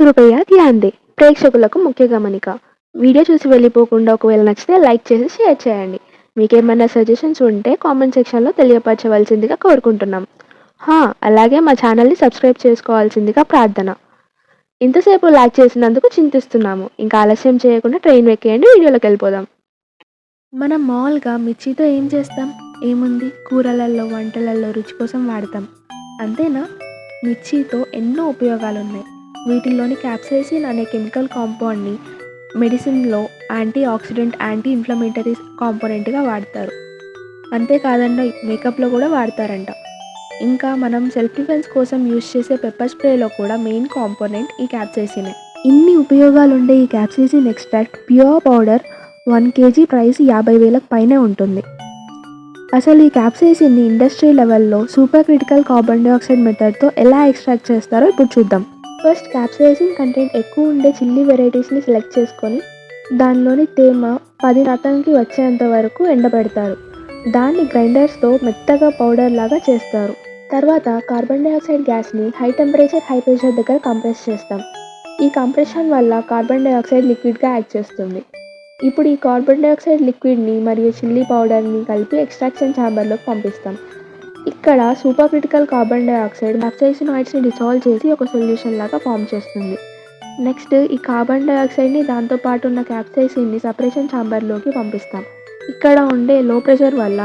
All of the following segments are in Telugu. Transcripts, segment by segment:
కృపయా ధ్యాన్ దే ప్రేక్షకులకు ముఖ్య గమనిక. వీడియో చూసి వెళ్ళిపోకుండా ఒకవేళ నచ్చితే లైక్ చేసి షేర్ చేయండి. మీకేమన్నా సజెషన్స్ ఉంటే కామెంట్ సెక్షన్లో తెలియపరచవలసిందిగా కోరుకుంటున్నాం. అలాగే మా ఛానల్ని సబ్స్క్రైబ్ చేసుకోవాల్సిందిగా ప్రార్థన. ఇంతసేపు లైక్ చేసినందుకు చింతిస్తున్నాము. ఇంకా ఆలస్యం చేయకుండా ట్రైన్ ఎక్కేయండి, వీడియోలోకి వెళ్ళిపోదాం. మనం మామూలుగా మిర్చితో ఏం చేస్తాం? ఏముంది, కూరలలో వంటలలో రుచి కోసం వాడతాం, అంతేనా? మిర్చితో ఎన్నో ఉపయోగాలు ఉన్నాయి. వీటిల్లోని క్యాప్సైసిన్ అనే కెమికల్ కాంపౌండ్ని మెడిసిన్లో యాంటీ ఆక్సిడెంట్, యాంటీ ఇన్ఫ్లమేటరీ కాంపోనెంట్గా వాడతారు. అంతేకాదండి, మేకప్లో కూడా వాడతారంట. ఇంకా మనం సెల్ఫ్ డిఫెన్స్ కోసం యూజ్ చేసే పెప్పర్ స్ప్రేలో కూడా మెయిన్ కాంపోనెంట్ ఈ క్యాప్సైసినే. ఇన్ని ఉపయోగాలు ఉండే ఈ capsaicin extract pure powder 1 kg price 50,000 పైనే ఉంటుంది. అసలు ఈ క్యాప్సైసిన్ని ఇండస్ట్రీ లెవెల్లో సూపర్ క్రిటికల్ కార్బన్ డైఆక్సైడ్ మెథడ్తో ఎలా ఎక్స్ట్రాక్ట్ చేస్తారో ఇప్పుడు చూద్దాం. ఫస్ట్ క్యాప్సైసిన్ కంటెంట్ ఎక్కువ ఉండే చిల్లీ వెరైటీస్ని సెలెక్ట్ చేసుకొని దానిలోని తేమ 10% వచ్చేంత వరకు ఎండబెడతారు. దాన్ని గ్రైండర్స్తో మెత్తగా పౌడర్ లాగా చేస్తారు. తర్వాత కార్బన్ డైఆక్సైడ్ గ్యాస్ని హై టెంపరేచర్, హై ప్రెషర్ దగ్గర కంప్రెస్ చేస్తాం. ఈ కంప్రెషన్ వల్ల కార్బన్ డైఆక్సైడ్ లిక్విడ్గా యాక్ట్ చేస్తుంది. ఇప్పుడు ఈ కార్బన్ డైఆక్సైడ్ లిక్విడ్ని మరియు చిల్లీ పౌడర్ని కలిపి ఎక్స్ట్రాక్షన్ ఛాంబర్లోకి పంపిస్తాం. ఇక్కడ సూపర్ క్రిటికల్ కార్బన్ డైఆక్సైడ్ క్యాప్సైసినాయిడ్స్ని డిసాల్వ్ చేసి ఒక సొల్యూషన్ లాగా ఫామ్ చేస్తుంది. నెక్స్ట్ ఈ కార్బన్ డైఆక్సైడ్ని దాంతోపాటు ఉన్న క్యాప్సైసిన్ని సపరేషన్ ఛాంబర్లోకి పంపిస్తాం. ఇక్కడ ఉండే లో ప్రెషర్ వల్ల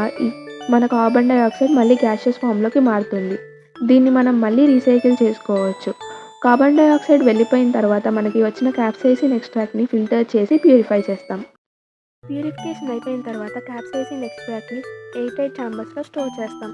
మన కార్బన్ డైఆక్సైడ్ మళ్ళీ గ్యాషియస్ ఫామ్లోకి మారుతుంది. దీన్ని మనం మళ్ళీ రీసైకిల్ చేసుకోవచ్చు. కార్బన్ డైఆక్సైడ్ వెళ్ళిపోయిన తర్వాత మనకి వచ్చిన క్యాప్సైసిన్ ఎక్స్ట్రాక్ట్ని ఫిల్టర్ చేసి ప్యూరిఫై చేస్తాం. ప్యూరిఫికేషన్ అయిపోయిన తర్వాత క్యాప్సైసిన్ ఎక్స్ట్రాక్ట్ని ఎయిర్ టైట్ ఛాంబర్స్లో స్టోర్ చేస్తాం.